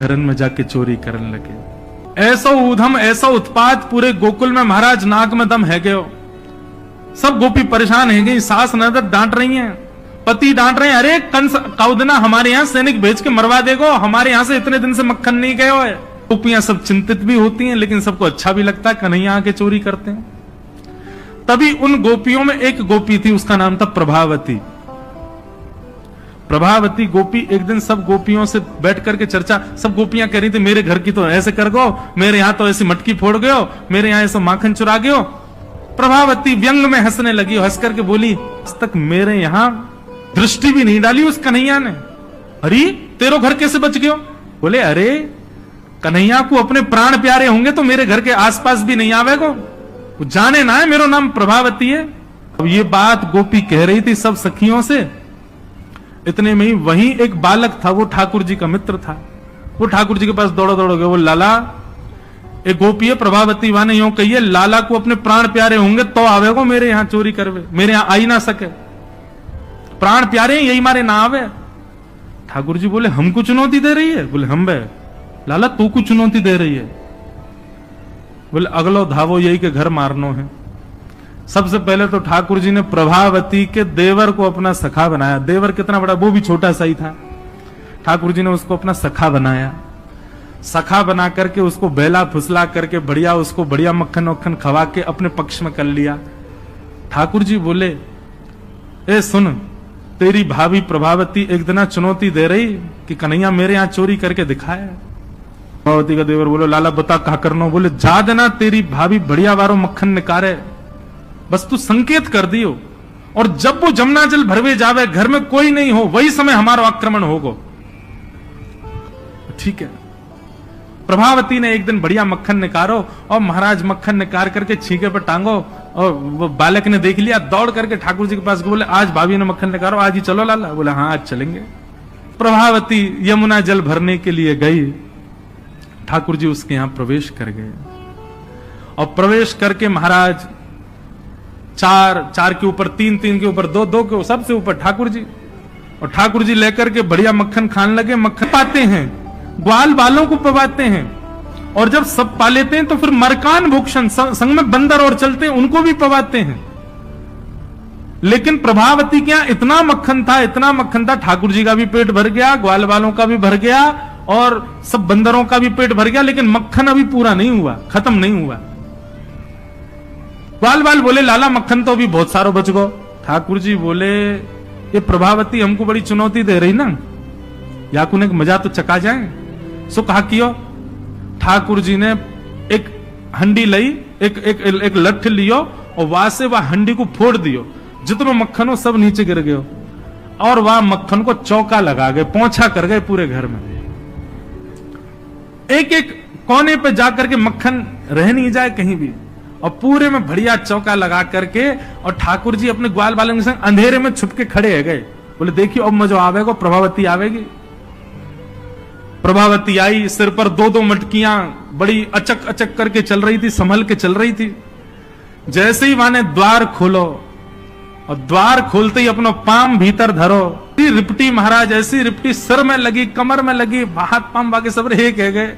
घरन में जाके चोरी करने लगे। ऐसा ऊधम ऐसा उत्पात पूरे गोकुल में, महाराज नाक में दम है गयो। सब गोपी परेशान है गई, सास नजर डांट रही हैं, पति डांट रहे हैं, अरे कंस कौदना हमारे यहाँ सैनिक भेज के मरवा देगो, हमारे यहाँ से इतने दिन से मक्खन नहीं गयो है। गोपियां सब चिंतित भी होती हैं, लेकिन सबको अच्छा भी लगता है, कन्हैया आके चोरी करते हैं। तभी उन गोपियों में एक गोपी थी, उसका नाम था प्रभावती। प्रभावती गोपी एक दिन सब गोपियों से बैठ करके चर्चा, सब गोपियां कह रही थी मेरे घर की तो ऐसे कर गो, मेरे यहां तो ऐसी मटकी फोड़ गयो, मेरे यहां ऐसा माखन चुरा गयो। प्रभावती व्यंग में हंसने लगी, हंस करके बोली, आज तक मेरे यहां दृष्टि भी नहीं डाली उस कन्हैया ने। अरे तेरो घर कैसे बच गयो? बोले अरे कन्हैया को अपने प्राण प्यारे होंगे तो मेरे घर के आसपास भी नहीं आवेगो, वो जाने ना है मेरा नाम प्रभावती है। अब ये बात गोपी कह रही थी सब सखियों से, इतने में ही वहीं एक बालक था, वो ठाकुर जी का मित्र था। वो ठाकुर जी के पास दौड़ो दौड़ो गए, वो लाला एक गोपी है प्रभावती वाने यूं कहिए, लाला को अपने प्राण प्यारे होंगे तो आवेगो मेरे यहां चोरी करवे, मेरे यहां आई ना सके, प्राण प्यारे यही मारे ना आवे। ठाकुर जी बोले हमको चुनौती दे रही है? बोले हम बे लाला तू को चुनौती दे रही है? बोले अगलो धावो यही के घर मारनो है। सबसे पहले तो ठाकुर जी ने प्रभावती के देवर को अपना सखा बनाया। देवर कितना बड़ा, वो भी छोटा सा ही था। ठाकुर जी ने उसको अपना सखा बनाया। सखा बना करके उसको बेला फुसला करके बढ़िया उसको बढ़िया मक्खन वक्खन खवा के अपने पक्ष में कर लिया। ठाकुर जी बोले ए सुन, तेरी भाभी प्रभावती एक दिन चुनौती दे रही कि कन्हैया मेरे यहां चोरी करके दिखाया। प्रभावती का देवर बोलो लाला बता कहा करना? बोले जा देना तेरी भाभी बढ़िया वारो मक्खन निकारे, बस तू संकेत कर दियो, और जब वो जमुना जल भरवे जावे घर में कोई नहीं हो वही समय हमारा आक्रमण होगो। ठीक है। प्रभावती ने एक दिन बढ़िया मक्खन निकारो, और महाराज मक्खन निकाल करके छीके पर टांगो, और वो बालक ने देख लिया, दौड़ करके ठाकुर जी के पास बोले आज भाभी ने मक्खन निकालो, आज ही चलो लाला। बोले हाँ आज चलेंगे। प्रभावती यमुना जल भरने के लिए गई। ठाकुर जी उसके यहां प्रवेश कर गए, और प्रवेश करके महाराज चार के ऊपर तीन के ऊपर दो के सबसे ऊपर ठाकुर जी, और ठाकुर जी लेकर के बढ़िया मक्खन खाने लगे। मक्खन पाते हैं, ग्वाल बालों को पवाते हैं, और जब सब पा लेते हैं तो फिर मरकान भूषण संग में बंदर और चलते हैं उनको भी पवाते हैं। लेकिन प्रभावती के यहां इतना मक्खन था, ठाकुर जी का भी पेट भर गया, ग्वाल बालों का भी भर गया, और सब बंदरों का भी पेट भर गया, लेकिन मक्खन अभी पूरा नहीं हुआ, खत्म नहीं हुआ। बाल बाल बोले लाला मक्खन तो अभी बहुत सारो बच गो। ठाकुर जी बोले ये प्रभावती हमको बड़ी चुनौती दे रही ना, याकुन एक मजा तो चका जाए। सो कहा कियो। ठाकुर जी ने एक हंडी लई, एक लठ लियो, और वहां से वह हंडी को फोड़ दियो, जितना मक्खन हो सब नीचे गिर गयो, और वह मक्खन को चौका लगा गए, पोंछा कर गए पूरे घर में। एक एक कोने पे जाकर के मक्खन रह नहीं जाए कहीं भी, और पूरे में बढ़िया चौका लगा करके, और ठाकुर जी अपने ग्वाल बालों के संग अंधेरे में छुप के खड़े है गए। बोले देखियो अब मजा आवेगा, प्रभावती आवेगी। प्रभावती आई, सिर पर दो मटकियां बड़ी अचक अचक करके चल रही थी, संभल के चल रही थी। जैसे ही माने द्वार खोलो, और द्वार खोलते ही अपना पाम भीतर धरो, रिपटी महाराज ऐसी रिपटी सिर में लगी, कमर में लगी, हाथ पाम बाकी सब एक है गए,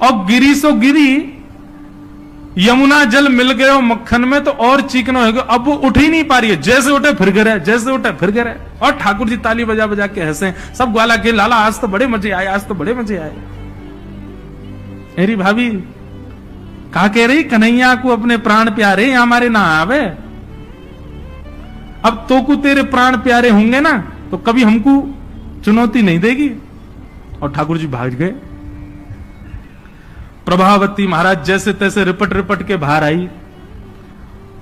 और गिरी सो गिरी। यमुना जल मिल गयो मक्खन में तो और चिकना हो गया, अब वो उठ ही नहीं पा रही है, जैसे उठे फिर गिरे, जैसे उठे फिर गिरे। और ठाकुर जी ताली बजा बजा के हंसे, सब ग्वाला के लाला आज तो बड़े मजे आए, आज तो बड़े मजे आए। मेरी भाभी कहा कह रही कन्हैया को अपने प्राण प्यारे हमारे ना आवे, अब तो को तेरे प्राण प्यारे होंगे ना तो कभी हमको चुनौती नहीं देगी। और ठाकुर जी भाग गए। प्रभावती महाराज जैसे तैसे रिपट रिपट के बाहर आई,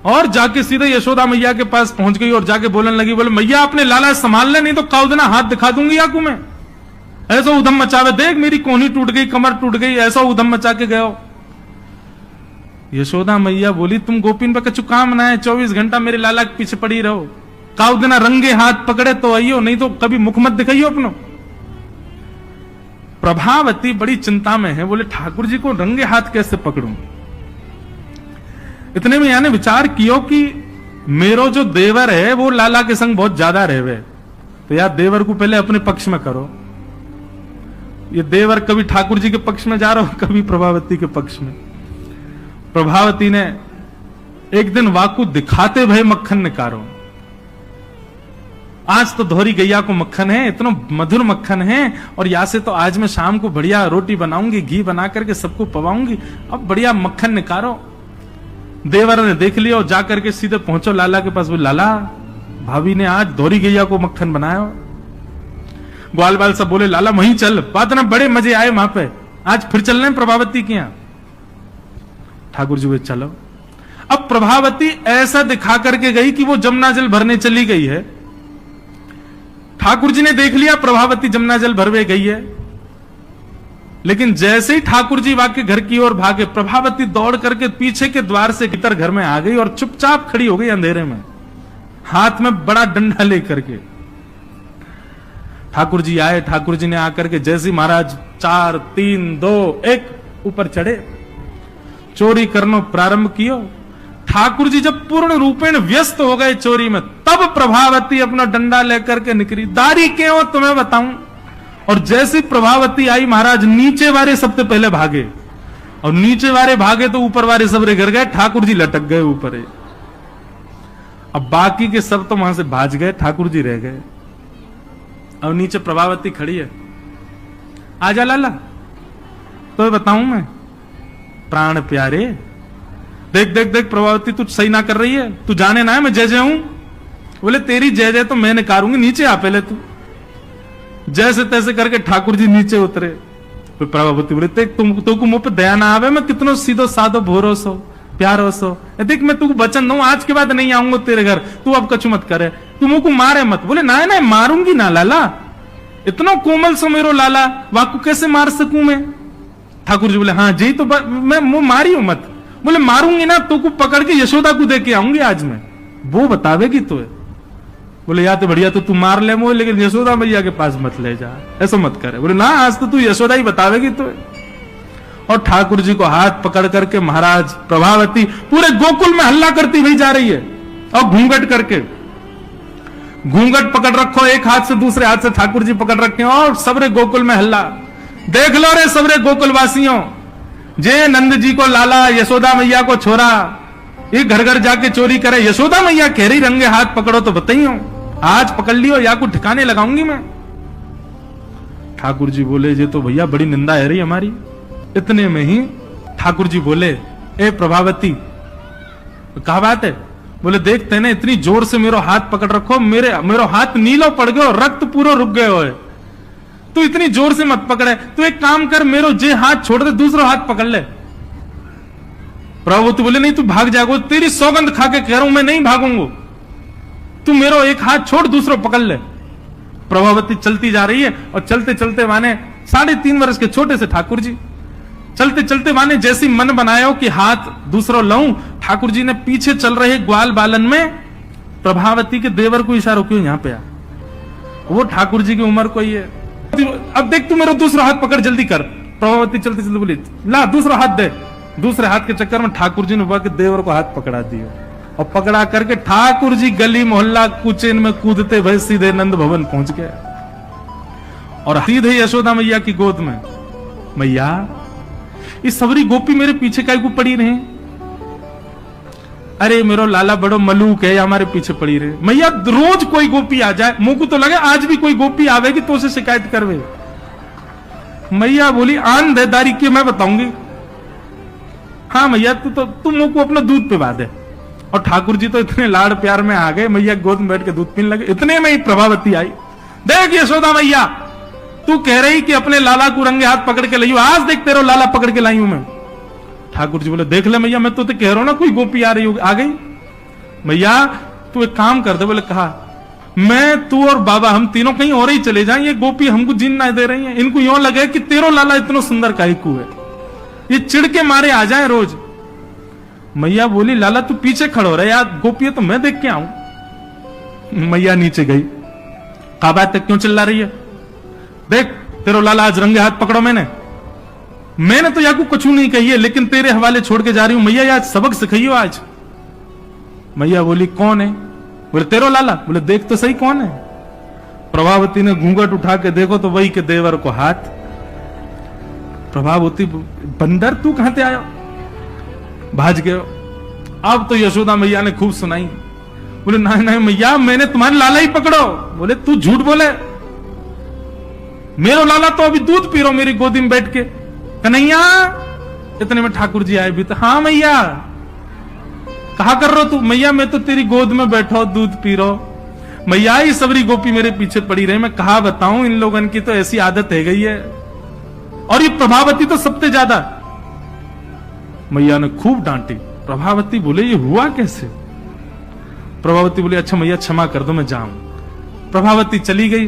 और जाके सीधे यशोदा मैया के पास पहुंच गई, और जाके बोलने लगी, बोले मैया अपने लाला संभाल ले, नहीं तो कौदना हाथ दिखा दूंगी आकू में। ऐसा उधम मचावे, देख मेरी कोहनी टूट गई, कमर टूट गई, ऐसा उधम मचा के गयो। यशोदा मैया बोली तुम गोपीन पे कछु काम ना है, 24 घंटा मेरे लाला के पीछे पड़ी रहो, कौदना रंगे हाथ पकड़े तो आइयो, नहीं तो कभी मुख मत दिखाइयो अपनो। प्रभावती बड़ी चिंता में है, बोले ठाकुर जी को रंगे हाथ कैसे पकड़ूं। इतने में यानी विचार कियो कि मेरो जो देवर है वो लाला के संग बहुत ज्यादा रहवे, तो यार देवर को पहले अपने पक्ष में करो। ये देवर कभी ठाकुर जी के पक्ष में जा रहा हो, कभी प्रभावती के पक्ष में। प्रभावती ने एक दिन वाकु दिखाते भय मक्खन निकारो, आज तो धोरी गैया को मक्खन है, इतना मधुर मक्खन है, और यहां से तो आज मैं शाम को बढ़िया रोटी बनाऊंगी, घी बना करके सबको पवाऊंगी, अब बढ़िया मक्खन निकारो। देवर ने देख लिया और जाकर के सीधे पहुंचो लाला के पास, बोले लाला भाभी ने आज धोरी गैया को मक्खन बनाया। ग्वाल बाल सब बोले लाला वहीं चल, बात ना बड़े मजे आए वहां पे, आज फिर चल रहे हैं प्रभावती के यहां। ठाकुर जी बोले चलो। अब प्रभावती ऐसा दिखा करके गई कि वो जमुना जल भरने चली गई है। ठाकुर जी ने देख लिया प्रभावती जमुना जल भरवे गई है, लेकिन जैसे ही ठाकुर जी वाके घर की ओर भागे, प्रभावती दौड़ करके पीछे के द्वार से भीतर घर में आ गई और चुपचाप खड़ी हो गई अंधेरे में, हाथ में बड़ा डंडा लेकर के। ठाकुर जी आए, ठाकुर जी ने आकर के जैसे महाराज 4 3 2 1 ऊपर चढ़े, चोरी करना प्रारंभ कियो। ठाकुर जी जब पूर्ण रूपेण व्यस्त हो गए चोरी में, तब प्रभावती अपना डंडा लेकर के निकली। दारी क्यों तुम्हें बताऊं। और जैसी प्रभावती आई, महाराज नीचे वाले सबसे पहले भागे, और नीचे वाले भागे तो ऊपर वाले सब गिर गए, ठाकुर जी लटक गए ऊपर। अब बाकी के सब तो वहां से भाज गए, ठाकुर जी रह गए। अब नीचे प्रभावती खड़ी है, आजा लाला तो बताऊं मैं। प्राण प्यारे देख देख देख प्रभावती तू सही ना कर रही है, तू जाने ना है मैं जय जय हूं। बोले तेरी जय जय तो मैं निकारूंगी, नीचे आ पहले तू। जैसे तैसे करके ठाकुर जी नीचे उतरे। तो प्रभावती बोले देख तुमको मुंह पे दया ना आवे, मैं कितनो सीधो साधो भोरो सो प्यारो सो, देख मैं तू वचन दूं आज के बाद नहीं आऊंगा तेरे घर, तू अब कछु मत करे, तू मुंह को मारे मत। बोले ना ना मारूंगी ना लाला, इतना कोमल सो मेरो लाला, वाकू कैसे मार सकूं मैं। ठाकुर जी बोले हाँ जी तो मैं मुंह मारी हूं मत। बोले मारूंगी ना तो को पकड़ के यशोदा को दे के आऊंगी आज मैं, वो बतावेगी तो। बोले या तो बढ़िया तो तू मार ले मोह, लेकिन यशोदा मैया के पास मत ले जा, ऐसा मत करे। बोले ना आज तो तू यशोदा ही बतावेगी तो। और ठाकुर जी को हाथ पकड़ करके महाराज प्रभावती पूरे गोकुल में हल्ला करती हुई जा रही है, और घूंघट करके, घूंघट पकड़ रखो एक हाथ से, दूसरे हाथ से ठाकुर जी पकड़ रखे, और सबरे गोकुल में हल्ला। देख लो रे सबरे गोकुल वासियों, जे नंद जी को लाला, यशोदा मैया को छोरा, ये घर घर जाके चोरी करे। यशोदा मैया कह रही रंगे हाथ पकड़ो तो बताइयो, आज पकड़ लियो या को ठिकाने लगाऊंगी मैं। ठाकुर जी बोले ये तो भैया बड़ी निंदा है रही हमारी। इतने में ही ठाकुर जी बोले ए प्रभावती क्या बात है। बोले देख तेने इतनी जोर से मेरो हाथ पकड़ रखो, मेरो हाथ नीलो पड़ गयो, रक्त पूरा रुक गयो है, तू इतनी जोर से मत पकड़े, तू एक काम कर मेरो जे हाथ छोड़ दे दूसरा हाथ पकड़ ले। प्रभु बोले नहीं तू भाग जाएगो, तेरी सौगंध खा के कह रहा हूं मैं नहीं भागूंगा, तू मेरो एक हाथ छोड़ दूसरा पकड़ ले। प्रभावती चलती जा रही है, और चलते चलते माने 3.5 वर्ष के छोटे से ठाकुर जी चलते चलते माने जैसी मन बनायो कि हाथ दूसरा लाऊं, ठाकुर जी ने पीछे चल रहे ग्वाल बालन में प्रभावती के देवर को इशारा क्यों यहां पे आ, वो ठाकुर जी की उम्र कोई है। अब देख तू मेरा दूसरा हाथ पकड़ जल्दी कर। प्रभावती चलते चलते बोली ला दूसरा हाथ दे। दूसरे हाथ के चक्कर में ठाकुर जी ने के देवर को हाथ पकड़ा दिया, और पकड़ा करके ठाकुर जी गली मोहल्ला कुचेन में कूदते भय सीधे नंद भवन पहुंच गए, और सीधे यशोदा मैया की गोद में। मैया ये सबरी गोपी मेरे पीछे काय को पड़ी रहे, अरे मेरो लाला बड़ो मलूक है, हमारे पीछे पड़ी रहे। मैया रोज कोई गोपी आ जाए, मुंह को तो लगे आज भी कोई गोपी आवेगी तो उसे शिकायत करवे। मैया बोली आन देदारी की मैं बताऊंगी। हाँ मैया तू मुंह को अपना दूध पिवा दे। और ठाकुर जी तो इतने लाड़ प्यार में आ गए, मैया गोद में बैठ के दूध पीने लगे। इतने में ही प्रभावती आई, देख यशोदा मैया तू कह रही कि अपने लाला को रंगे हाथ पकड़ के लाइयो, आज देख तेरा लाला पकड़ के लाई हूं मैं। ठाकुर जी बोले देख ले मैया मैं तो कह रहा हूं ना कोई गोपी आ रही होगी, आ गई। मैया तू एक काम कर दे। बोले कहा मैं तू और बाबा हम तीनों कहीं और ही चले जाएं, ये गोपी हमको जीन ना दे रही है, इनको यूं लगे कि तेरो लाला इतना सुंदर काईकू है, ये चिढ़ के मारे आ जाए रोज। मैया बोली लाला तू पीछे खड़ो रहे यार, गोपी तो मैं देख के आऊं। मैया नीचे गई, कहा बात तक क्यों चिल्ला रही है, देख तेरो लाला आज रंगे हाथ पकड़ो। मैंने तो याकू कुछ नहीं कही है, लेकिन तेरे हवाले छोड़ के जा रही हूं। मैया आज सबक सिखाइयो आज। मैया बोली कौन है। बोले तेरो लाला। बोले देख तो सही कौन है। प्रभावती ने घूंघट उठा के देखो तो वही के देवर को हाथ, प्रभावती, बंदर तू कहां से आयो? भाज गयो। अब तो यशोदा मैया ने खूब सुनाई। बोले नहीं नहीं मैया, मैंने तुम्हारे लाला ही पकड़ो। बोले तू झूठ बोले, मेरो लाला तो अभी दूध पी रहा मेरी गोदी में बैठ के। कन्हैया, इतने में ठाकुर जी आए भी तो, हाँ मैया कहा कर रहे हो तू? मैया मैं तो तेरी गोद में बैठो दूध पी रहा। मैया ही सबरी गोपी मेरे पीछे पड़ी रही, मैं कहा बताऊं, इन लोगों की तो ऐसी आदत है गई है, और ये प्रभावती तो सबसे ज्यादा। मैया ने खूब डांटी। प्रभावती बोले ये हुआ कैसे? प्रभावती बोले अच्छा मैया क्षमा कर दो, मैं जाऊं। प्रभावती चली गई।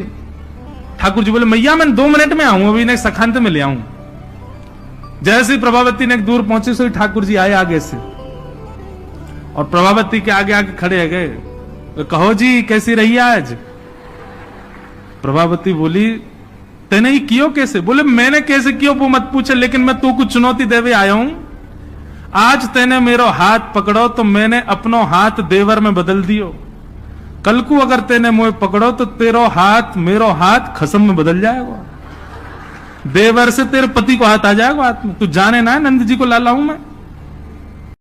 ठाकुर जी बोले मैया मैं 2 मिनट में आऊं, अभी नहीं सखांत में ले आऊं। जैसे ही प्रभावती ने दूर पहुंचे सो ठाकुर जी आए आगे से, और प्रभावती के आगे आगे खड़े गए। तो कहो जी कैसी रही आज? प्रभावती बोली तेने ही कियो कैसे? बोले मैंने कैसे कियो वो मत पूछे, लेकिन मैं तू को चुनौती देवे आया हूं। आज तेने मेरो हाथ पकड़ो तो मैंने अपनो हाथ देवर में बदल दियो। कल को अगर तेने मुझे पकड़ो तो तेरो हाथ मेरो हाथ खसम में बदल जाएगा। देवर से तेरे पति को हाथ आ जाएगा हाथ में। तू जाने ना नंद जी को लाला हूं मैं।